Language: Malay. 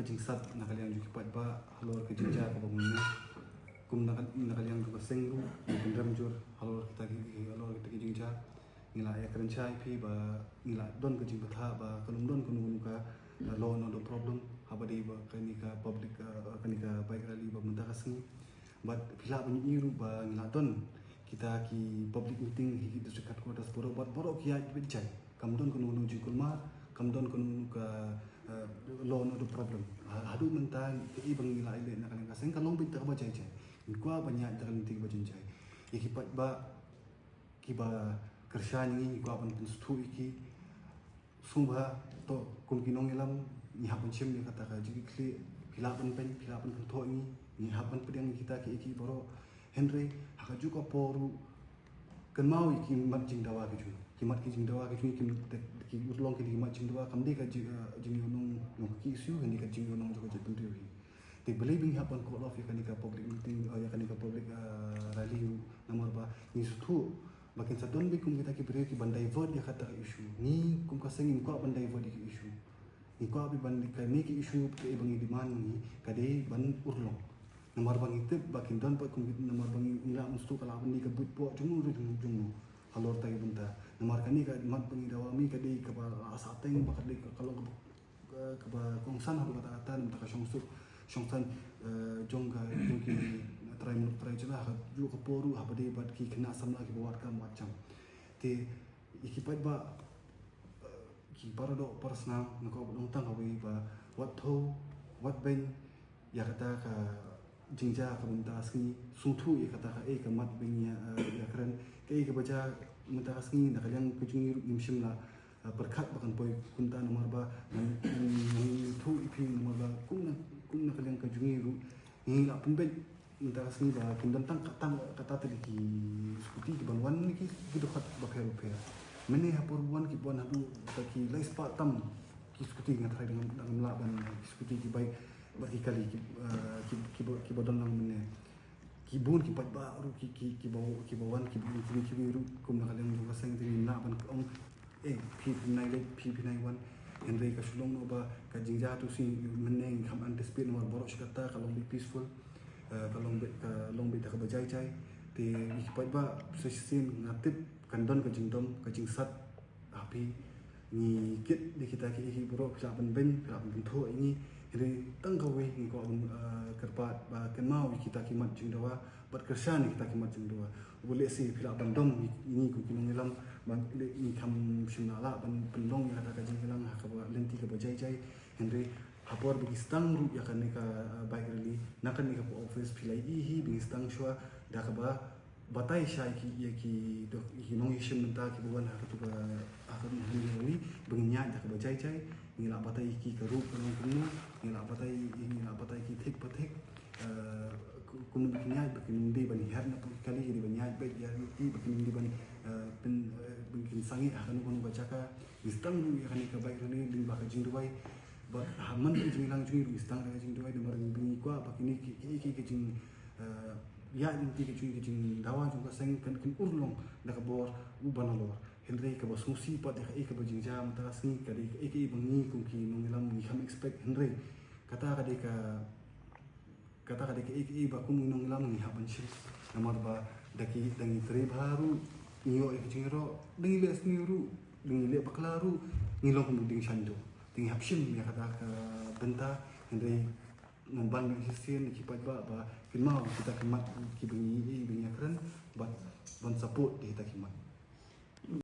jingsat nakaliang juga pat ba halor ke jinja ke bangunnya kum nakaliang juga sengru kendram jur halor kita jinja ngila ya kerencai pi ba ngila don ke jing betha ba kalum don kunu ka law no the problem habadi ba kanika public kanika baik rally ba mentah kasni but pila bunyi iru ba ngila don kita ki public meeting hi district headquarters boro ki ai bijai kam don kunu kulma kam don kunu ka law no the problem hadu mentah ki bang ngila ile nak kan kaseng kalong bit ba jai jai kwa banyak dalam tiga bajin jai ikipat ba kiba kerjaan ini gua pun stu iki sumba to kun kinong ilam ni hapan chem ni kata ka jadi kli pilapan to ni hapan pedang kita ki iki boro Henry haka juga poru kan mau iki mat jing dawa ki mat ki jing dawa ki ki urlong ki mat jing dawa kam de ka jing yonong no ki su ni ka jing yonong juga jadi pentiu they believing happen call off yakan ka public meeting yakan ka public rally nomor ba ni stu makin sadon bi kum kita ki beri ki bandai vote ya kata isu ni kum ka sengin ko bandai vote ki isu ni ko bi bandai ka ni ki isu ke bangi di man ni kade ban urlong nomor bang itu bakin don pa kum nomor bang ila mustu kala ni ka but po jumu halor tai bunta nomor kani ka mat bangi dawami kade ka ba asateng ba kade kalau ka ba kongsan haru kata ka shongsan jongga ki try jela ju ko poru habade bat ki kena samla ki bawat ka macam te ikipat ba ki parado personal nako longtang hawi ba what ben ya kata ka jingja ka bunta asni sutu ya kata ka ka mat ben ya keren ka baca bunta asni nak yang kujungi imshim la berkat bahkan boy kunta nomor ba tu ipi nomor ba kun nak yang kujungi ru ni la pun ben minta kasih ba kundan kata tadi ki skuti ki banwan ni ki dekat bakal rupiah mene ha perbuan ki buan hadu ki lais pa tam ki skuti ngat dengan laban skuti ki baik bagi kali ki bodan lang mene ki bun ki pat ba ru ki bawan ki bun ki biru kum nak yang juga sang tini laban ong pi9 wan Henry ka sulong no ba ka jingja tu si meneng kam anticipate nomor borok kata kalau be peaceful kalau long beta ka bajai chai ti ikipat ba sesin ngatip kandon ka jingdom ka jingsat api ni kit di kita ki bro ka ben tho ini ri tang ka we ni ko kerpat ba kan mau kita ki mat jingdawa bat kersan kita ki mat jingdawa boleh si pila bandom ini ku kinong ilam bang ni kam simnala ban pendong ya kata ka jinglang ha ka lenti ka bajai chai Henry hapor bigistang ru ya kan ka baik rally nakan ni ka office pilai hi bigistang shwa da ka ba batai shai ki ya ki do hinong hishim menta ki bukan ha tu ka akan ni bengnya da ka bajai chai ni la batai ki ka ru kan kunu ni la batai ki thik pathik kunu bikinya bikin di ban her na kali di banya baik ya ti bikin di ban pen bikin sangi akan kunu baca ka bigistang ru ya kan ka baik rally di ba ka jingduai but haman ki jinglang jui istang ka jing duai nomor bingi kwa pakini ki jing ya inti ki jing dawa juga seng kan urlong da ka bor ubanalor Henry ka basusi pat ka ka bajingja matasni ka di ki bangi kum ki nongilam ni kam expect Henry kata ka ba kum nongilam ni haban shi nomor ba daki dangi tri baru niyo jingro dangi les niru dangi le baklaru ngilong kum ding shando tinggi hapsim ya kata ke benta Henry memban existing kipat ba kinau kita kemat ki bengi keren ban support di kita kimat